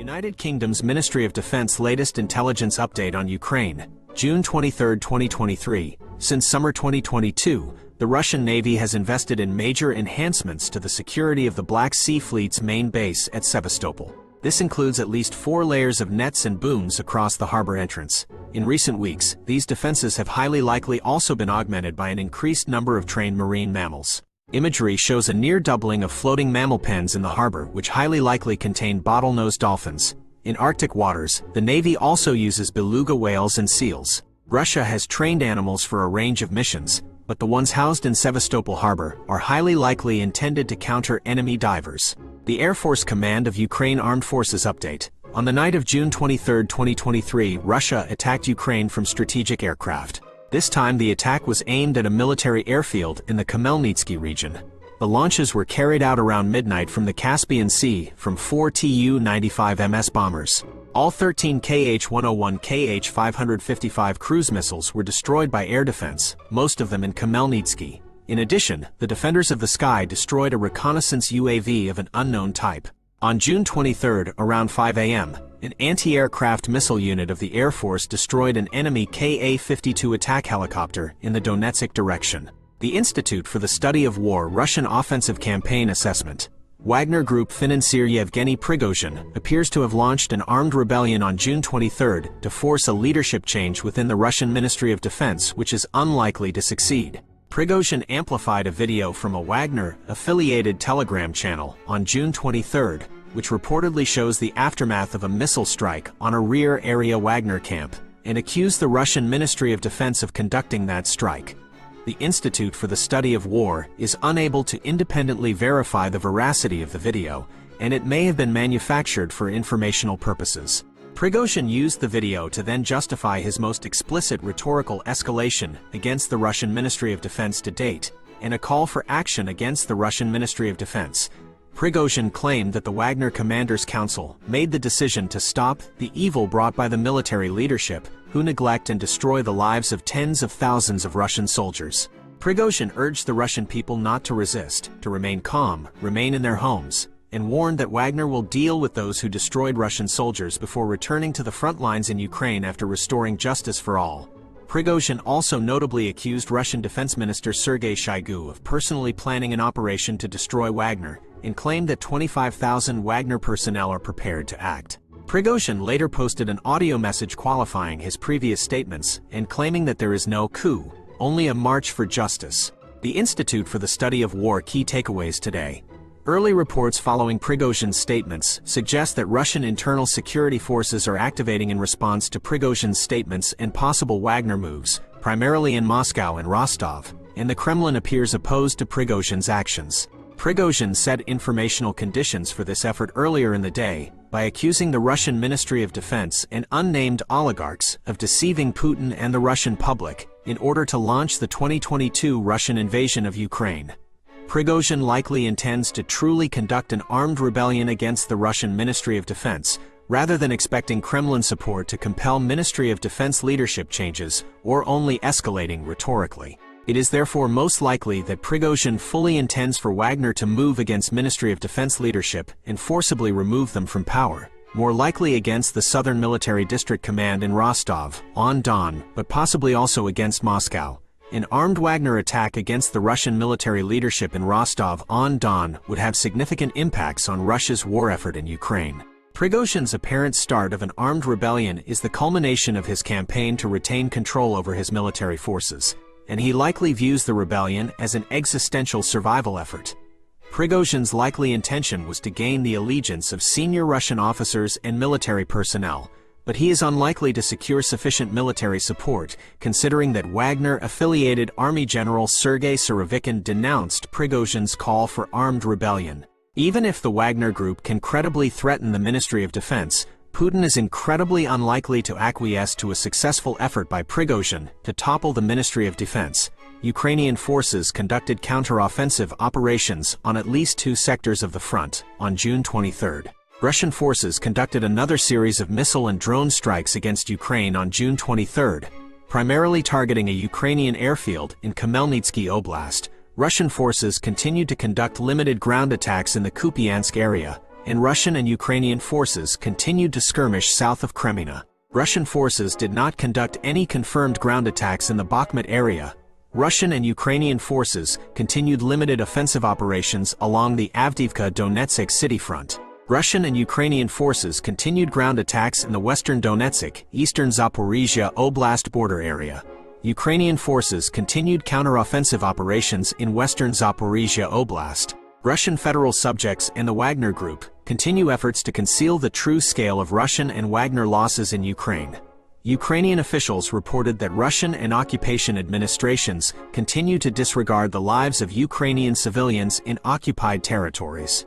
United Kingdom's Ministry of Defense latest intelligence update on Ukraine, June 23, 2023. Since summer 2022, the Russian Navy has invested in major enhancements to the security of the Black Sea Fleet's main base at Sevastopol. This includes at least 4 layers of nets and booms across the harbor entrance. In recent weeks, these defenses have highly likely also been augmented by an increased number of trained marine mammals. Imagery shows a near doubling of floating mammal pens in the harbor, which highly likely contain bottlenose dolphins. In Arctic waters, the Navy also uses beluga whales and seals. Russia has trained animals for a range of missions, but the ones housed in Sevastopol harbor are highly likely intended to counter enemy divers. The Air Force Command of Ukraine Armed Forces update. On the night of June 23, 2023, Russia attacked Ukraine from strategic aircraft. This time the attack was aimed at a military airfield in the Khmelnytsky region. The launches were carried out around midnight from the Caspian Sea from 4 Tu-95 MS bombers. All 13 Kh-101 Kh-555 cruise missiles were destroyed by air defense, most of them in Khmelnytsky. In addition, the Defenders of the Sky destroyed a reconnaissance UAV of an unknown type. On June 23, around 5 a.m., an anti-aircraft missile unit of the Air Force destroyed an enemy Ka-52 attack helicopter in the Donetsk direction. The Institute for the Study of War Russian Offensive Campaign Assessment. Wagner Group financier Yevgeny Prigozhin appears to have launched an armed rebellion on June 23 to force a leadership change within the Russian Ministry of Defense, which is unlikely to succeed. Prigozhin amplified a video from a Wagner-affiliated Telegram channel on June 23, which reportedly shows the aftermath of a missile strike on a rear area Wagner camp, and accused the Russian Ministry of Defense of conducting that strike. The Institute for the Study of War is unable to independently verify the veracity of the video, and it may have been manufactured for informational purposes. Prigozhin used the video to then justify his most explicit rhetorical escalation against the Russian Ministry of Defense to date, and a call for action against the Russian Ministry of Defense. Prigozhin claimed that the Wagner Commanders' Council made the decision to stop the evil brought by the military leadership, who neglect and destroy the lives of tens of thousands of Russian soldiers. Prigozhin urged the Russian people not to resist, to remain calm, remain in their homes, and warned that Wagner will deal with those who destroyed Russian soldiers before returning to the front lines in Ukraine after restoring justice for all. Prigozhin also notably accused Russian Defense Minister Sergei Shoigu of personally planning an operation to destroy Wagner, and claimed that 25,000 Wagner personnel are prepared to act. Prigozhin later posted an audio message qualifying his previous statements and claiming that there is no coup, only a march for justice. The Institute for the Study of War key takeaways today. Early reports following Prigozhin's statements suggest that Russian internal security forces are activating in response to Prigozhin's statements and possible Wagner moves, primarily in Moscow and Rostov, and the Kremlin appears opposed to Prigozhin's actions. Prigozhin set informational conditions for this effort earlier in the day by accusing the Russian Ministry of Defense and unnamed oligarchs of deceiving Putin and the Russian public in order to launch the 2022 Russian invasion of Ukraine. Prigozhin likely intends to truly conduct an armed rebellion against the Russian Ministry of Defense, rather than expecting Kremlin support to compel Ministry of Defense leadership changes or only escalating rhetorically. It is therefore most likely that Prigozhin fully intends for Wagner to move against Ministry of Defense leadership and forcibly remove them from power, more likely against the Southern Military District Command in Rostov-on-Don, but possibly also against Moscow. An armed Wagner attack against the Russian military leadership in Rostov-on-Don would have significant impacts on Russia's war effort in Ukraine. Prigozhin's apparent start of an armed rebellion is the culmination of his campaign to retain control over his military forces, and he likely views the rebellion as an existential survival effort. Prigozhin's likely intention was to gain the allegiance of senior Russian officers and military personnel, but he is unlikely to secure sufficient military support, considering that Wagner-affiliated Army General Sergei Surovikin denounced Prigozhin's call for armed rebellion. Even if the Wagner Group can credibly threaten the Ministry of Defense, Putin is incredibly unlikely to acquiesce to a successful effort by Prigozhin to topple the Ministry of Defense. Ukrainian forces conducted counter-offensive operations on at least 2 sectors of the front on June 23. Russian forces conducted another series of missile and drone strikes against Ukraine on June 23, primarily targeting a Ukrainian airfield in Khmelnytsky Oblast. Russian forces continued to conduct limited ground attacks in the Kupiansk area, and Russian and Ukrainian forces continued to skirmish south of Kreminna. Russian forces did not conduct any confirmed ground attacks in the Bakhmut area. Russian and Ukrainian forces continued limited offensive operations along the Avdiivka-Donetsk city front. Russian and Ukrainian forces continued ground attacks in the western Donetsk, eastern Zaporizhia Oblast border area. Ukrainian forces continued counter-offensive operations in western Zaporizhia Oblast. Russian federal subjects and the Wagner Group continue efforts to conceal the true scale of Russian and Wagner losses in Ukraine. Ukrainian officials reported that Russian and occupation administrations continue to disregard the lives of Ukrainian civilians in occupied territories.